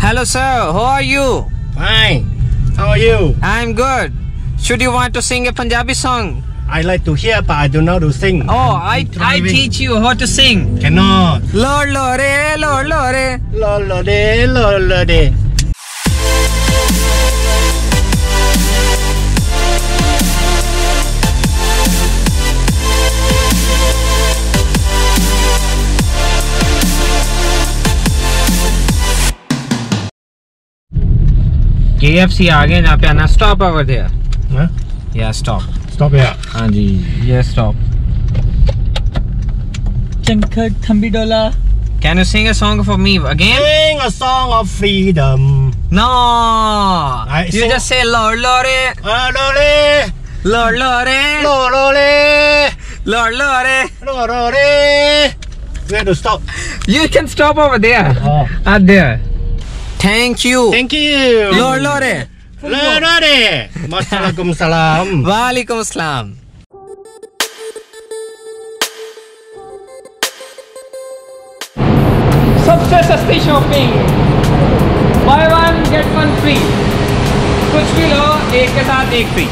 Hello sir, how are you? Fine. How are you? I'm good. Should you want to sing a Punjabi song? I like to hear, but I don't know to sing. Oh, I driving. teach you how to sing. Cannot. Lord Lore, Lord Lore. Lolode, lolode. KFC आ गए, यहाँ पे आना. Stop over there. Huh? Yeah, stop. Stop here. हाँ जी, ये stop. Changkhat Thambi Dola. Can you sing a song for me again? Sing a song of freedom. No. You sing- just say Lord Lore, Lolode, Lord Lore, lolode, Lord Lore. lolode. Where to stop? You can stop over there. Oh. Out there. Thank you. Thank you. Lord Lore. Lolode. Waalaikumsalam. Walaikum Assalam. सबसे सस्ती shopping, by one get one free. कुछ भी लो एक के साथ एक free.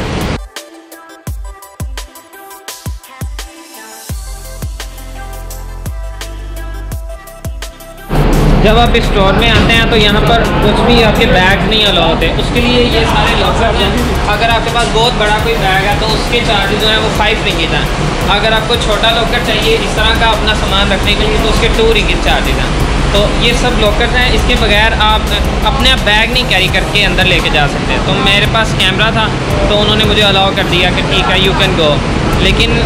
जब आप इस स्टोर में आते हैं तो यहाँ पर कुछ भी आपके बैग नहीं अलाउ होते. उसके लिए ये सारे लॉकर हैं. अगर आपके पास बहुत बड़ा कोई बैग है तो उसके चार्जेस जो हैं वो 5 रिंगिट हैं. अगर आपको छोटा लॉकर चाहिए इस तरह का अपना सामान रखने के लिए तो उसके 2 रिंगिट चार्जेस हैं. तो ये सब लॉकर हैं. इसके बगैर आप अपने बैग नहीं कैरी करके अंदर लेके जा सकते. तो मेरे पास कैमरा था तो उन्होंने मुझे अलाउ कर दिया कि ठीक है यू कैन गो. लेकिन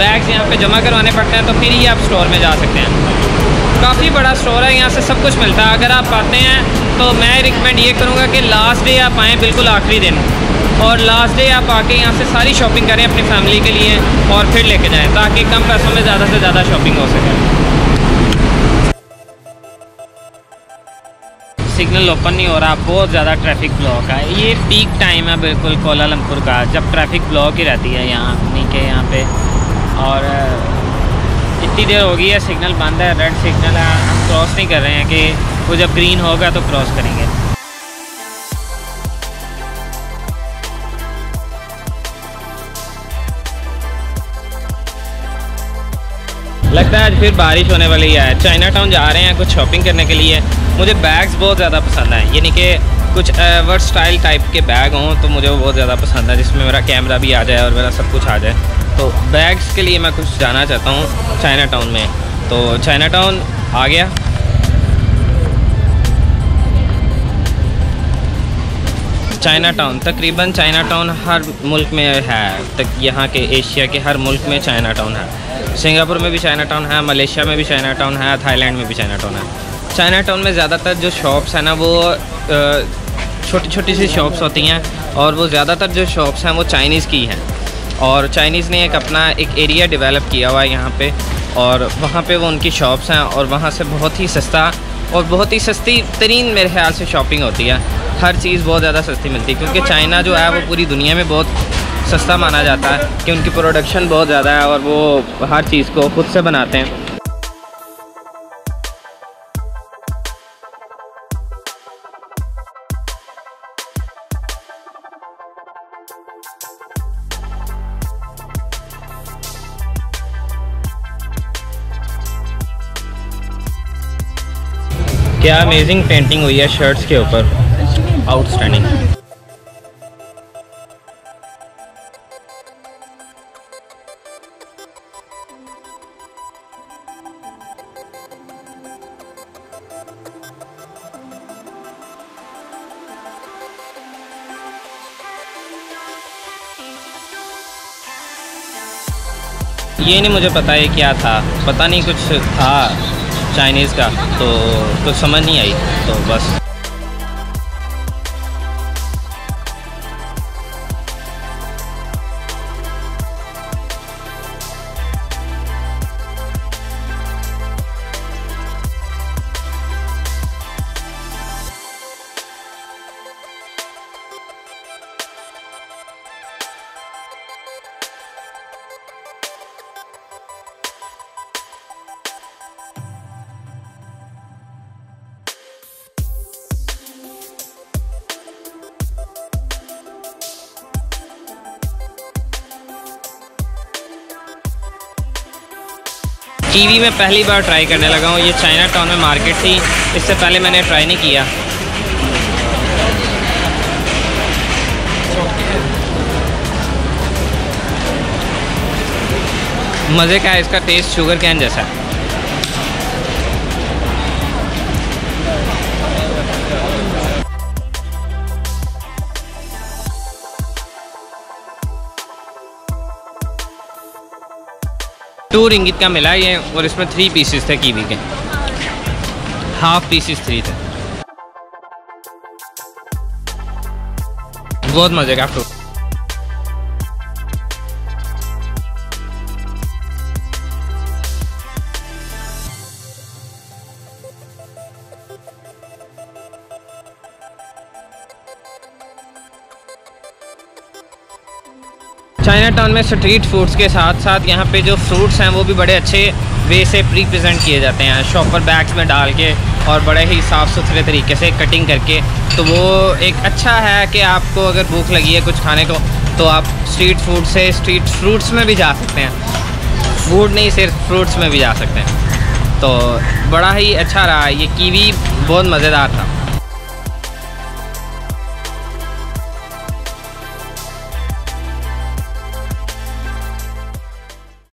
बैग्स यहाँ पे जमा करवाने पड़ते हैं तो फिर ही आप स्टोर में जा सकते हैं. काफ़ी बड़ा स्टोर है, यहाँ से सब कुछ मिलता है. अगर आप आते हैं तो मैं रिकमेंड ये करूँगा कि लास्ट डे आप आएँ, बिल्कुल आखिरी दिन, और लास्ट डे आप आके यहाँ से सारी शॉपिंग करें अपनी फैमिली के लिए और फिर लेके जाएं ताकि कम पैसों में ज़्यादा से ज़्यादा शॉपिंग हो सके. सिग्नल ओपन नहीं हो रहा, बहुत ज़्यादा ट्रैफिक ब्लॉक है. ये पीक टाइम है बिल्कुल कोलालमपुर का, जब ट्रैफिक ब्लॉक ही रहती है यहाँ नीचे यहाँ पे. और इतनी देर हो गई है, सिग्नल बंद है, रेड सिग्नल है, हम क्रॉस नहीं कर रहे हैं कि वो जब ग्रीन होगा तो क्रॉस करेंगे. लगता है आज फिर बारिश होने वाली है. चाइना टाउन जा रहे हैं कुछ शॉपिंग करने के लिए. मुझे बैग्स बहुत ज़्यादा पसंद हैं, यानी कि कुछ वर्सटाइल टाइप के बैग हों तो मुझे वो बहुत ज़्यादा पसंद है जिसमें मेरा कैमरा भी आ जाए और मेरा सब कुछ आ जाए. तो बैग्स के लिए मैं कुछ जाना चाहता हूँ चाइना टाउन में. तो चाइना टाउन आ गया. चाइना टाउन तकरीबन चाइना टाउन हर मुल्क में है. तक यहाँ के एशिया के हर मुल्क में चाइना टाउन है. सिंगापुर में भी चाइना टाउन है, मलेशिया में भी चाइना टाउन है, थाईलैंड में भी चाइना टाउन है. चाइना टाउन में ज़्यादातर जो शॉप्स हैं ना वो छोटी छोटी सी शॉप्स होती हैं और वो ज़्यादातर जो शॉप्स हैं वो चाइनीज़ की हैं. और चाइनीज़ ने एक अपना एक एरिया डेवलप किया हुआ है यहाँ पे और वहाँ पे वो उनकी शॉप्स हैं और वहाँ से बहुत ही सस्ता और बहुत ही सस्ती तरीन मेरे ख्याल से शॉपिंग होती है. हर चीज़ बहुत ज़्यादा सस्ती मिलती है क्योंकि चाइना जो है वो पूरी दुनिया में बहुत सस्ता माना जाता है कि उनकी प्रोडक्शन बहुत ज़्यादा है और वो हर चीज़ को खुद से बनाते हैं. क्या अमेजिंग पेंटिंग हुई है शर्ट्स के ऊपर, आउटस्टैंडिंग. ये नहीं मुझे पता है क्या था, पता नहीं कुछ था चाइनीज़ का तो कुछ समझ नहीं आई तो बस. कीवी में पहली बार ट्राई करने लगा हूँ। ये चाइना टाउन में मार्केट थी, इससे पहले मैंने ट्राई नहीं किया। मज़े का है, इसका टेस्ट शुगर कैन जैसा है। $2 का मिला ये, और इसमें 3 पीसेस थे कीवी के, हाफ पीसेस 3 थे। बहुत मज़े का फ्रूट। चाइना टाउन में स्ट्रीट फूड्स के साथ साथ यहाँ पे जो फ्रूट्स हैं वो भी बड़े अच्छे वे से प्री प्रेजेंट किए जाते हैं, शॉपर बैग्स में डाल के और बड़े ही साफ़ सुथरे तरीके से कटिंग करके। तो वो एक अच्छा है कि आपको अगर भूख लगी है कुछ खाने को तो आप स्ट्रीट फूड से स्ट्रीट फ्रूट्स में भी जा सकते हैं, फूड नहीं सिर्फ फ्रूट्स में भी जा सकते हैं। तो बड़ा ही अच्छा रहा, ये कीवी बहुत मज़ेदार था।